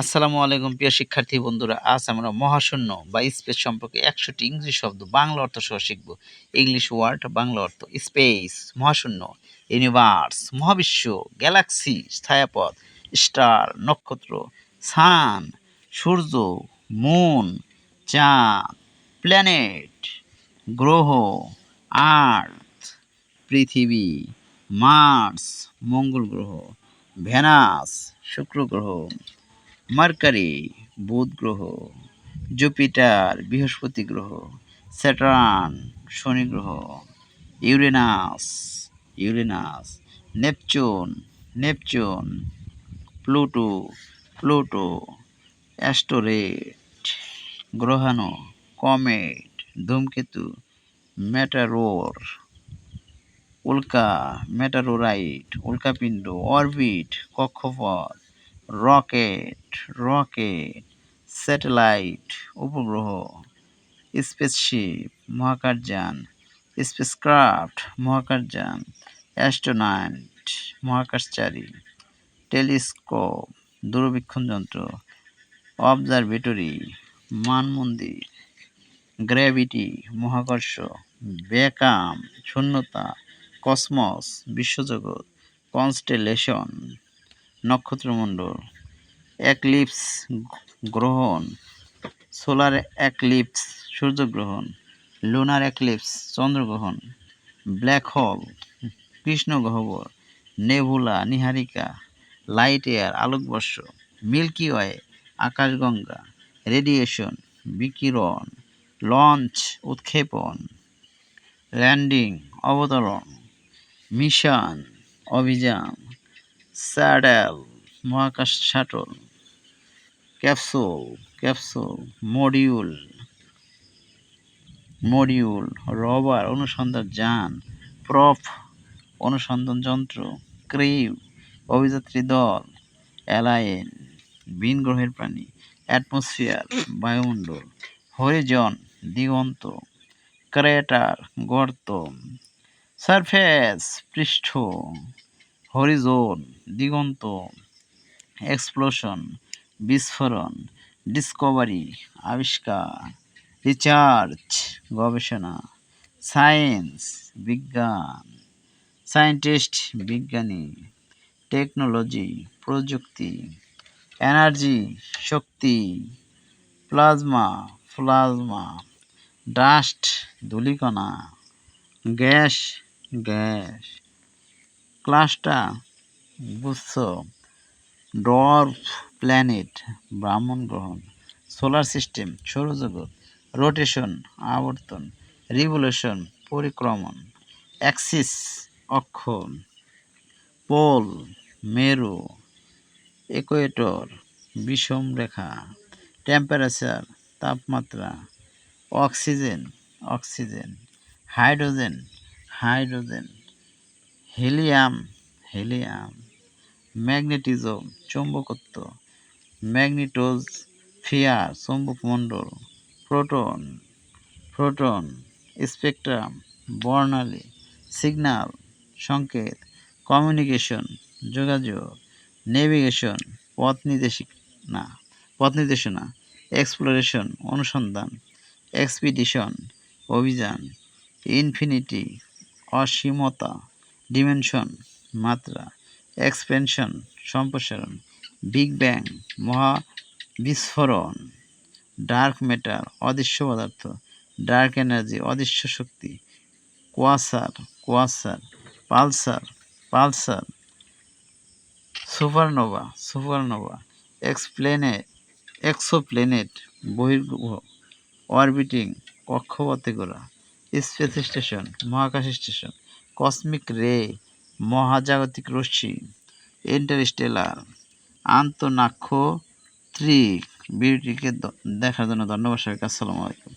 আসসালামু আলাইকুম প্রিয় শিক্ষার্থী বন্ধুরা, আজ আমরা মহাশূন্য বা স্পেস সম্পর্কে ১০০টি ইংরেজি শব্দ বাংলা অর্থ সহ শিখব। ইংলিশ ওয়ার্ড বাংলা অর্থ: স্পেস মহাশূন্য, ইউনিভার্স মহাবিশ্ব, গ্যালাক্সি ছায়াপথ, স্টার নক্ষত্র, সান সূর্য, মুন চাঁদ, প্ল্যানেট গ্রহ, আর্থ পৃথিবী, মার্স মঙ্গল গ্রহ, ভেনাস শুক্র গ্রহ, মার্কারি বুধ গ্রহ, জুপিটার বৃহস্পতি গ্রহ, স্যাটার্ন শনি গ্রহ, Uranus Uranus, Neptune, Pluto, asteroid গ্রহাণু, কমেট ধূমকেতু, মেটারোর উল্কা, মেটেরোরাইট উল্কাপিণ্ড, অরবিট কক্ষপথ, রকেট, স্যাটেলাইট উপগ্রহ, স্পেসশিপ মহাকাশযান, স্পেসক্রাফট মহাকাশযান, অ্যাস্ট্রোনট মহাকাশচারী, টেলিস্কোপ দূরবীক্ষণ যন্ত্র, অবজারভেটরি মানমন্দির, গ্র্যাভিটি মহাকর্ষ, ভ্যাকুয়াম শূন্যতা, কসমস বিশ্বজগৎ, কনস্টেলেশন নক্ষত্রমণ্ডল, একলিপস গ্রহণ, সোলার একলিপস সূর্যগ্রহণ, লুনার একলিপস চন্দ্রগ্রহণ, ব্ল্যাক হোল কৃষ্ণগহ্বর, নেবুলা নীহারিকা, লাইট এয়ার আলোকবর্ষ, মিল্কি ওয়ে আকাশগঙ্গা, রেডিয়েশন বিকিরণ, লঞ্চ উৎক্ষেপণ, ল্যান্ডিং অবতরণ, মিশন অভিযান, স্যাডেল মহাকাশ শাটল, ক্যাপসুল, মডিউল, রোভার অনুসন্ধান যান, প্রপ অনুসন্ধান যন্ত্র, ক্রিউ অভিযাত্রী দল, অ্যালায়েন ভিন গ্রহের প্রাণী, অ্যাটমসফিয়ার বায়ুমণ্ডল, হরিজন দিগন্ত, ক্রেটার গর্ত, সারফেস পৃষ্ঠ, হরিজোন দিগন্ত, এক্সপ্লোশন বিস্ফোরণ, ডিসকভারি আবিষ্কার, রিসার্চ গবেষণা, সায়েন্স বিজ্ঞান, সায়েন্টিস্ট বিজ্ঞানী, টেকনোলজি প্রযুক্তি, এনার্জি শক্তি, প্লাজমা, ডাস্ট ধূলিকণা, গ্যাস, ক্লাস্টার গুচ্ছ, ডর্ফ প্ল্যানেট ব্রাহ্মণ গ্রহণ, সোলার সিস্টেম সৌরজগৎ, রোটেশন আবর্তন, রিভলিউশন পরিক্রমণ, অ্যাক্সিস অক্ষ, পোল মেরু, ইকুয়েটর বিষমরেখা, টেম্পারেচার তাপমাত্রা, অক্সিজেন, হাইড্রোজেন, হিলিয়াম, ম্যাগনেটিজম চৌম্বকত্ব, ম্যাগনেটোস্ফিয়ার চৌম্বকমণ্ডল, প্রোটন, স্পেকট্রাম বর্ণালী, সিগন্যাল সংকেত, কমিউনিকেশন যোগাযোগ, নেভিগেশন পথনির্দেশনা, এক্সপ্লোরেশন অনুসন্ধান, এক্সপিডিশন অভিযান, ইনফিনিটি অসীমতা, ডিমেনশন মাত্রা, এক্সপেনশন সম্প্রসারণ, বিগ ব্যাং মহাবিস্ফোরণ, ডার্ক ম্যাটার অদৃশ্য পদার্থ, ডার্ক এনার্জি অদৃশ্য শক্তি, কোয়াসার, পালসার, সুপারনোভা, এক্সোপ্ল্যানেট বহির্গ্রহ, অরবিটিং কক্ষপথে ঘোরা, স্পেস স্টেশন মহাকাশ স্টেশন, কসমিক রে মহাজাগতিক রশ্মি, ইন্টারস্টেলার আন্তঃনাক্ষত্রিক বিউটিকে দেখার জন্য ধন্যবাদ সবাইকে। আসসালামু আলাইকুম।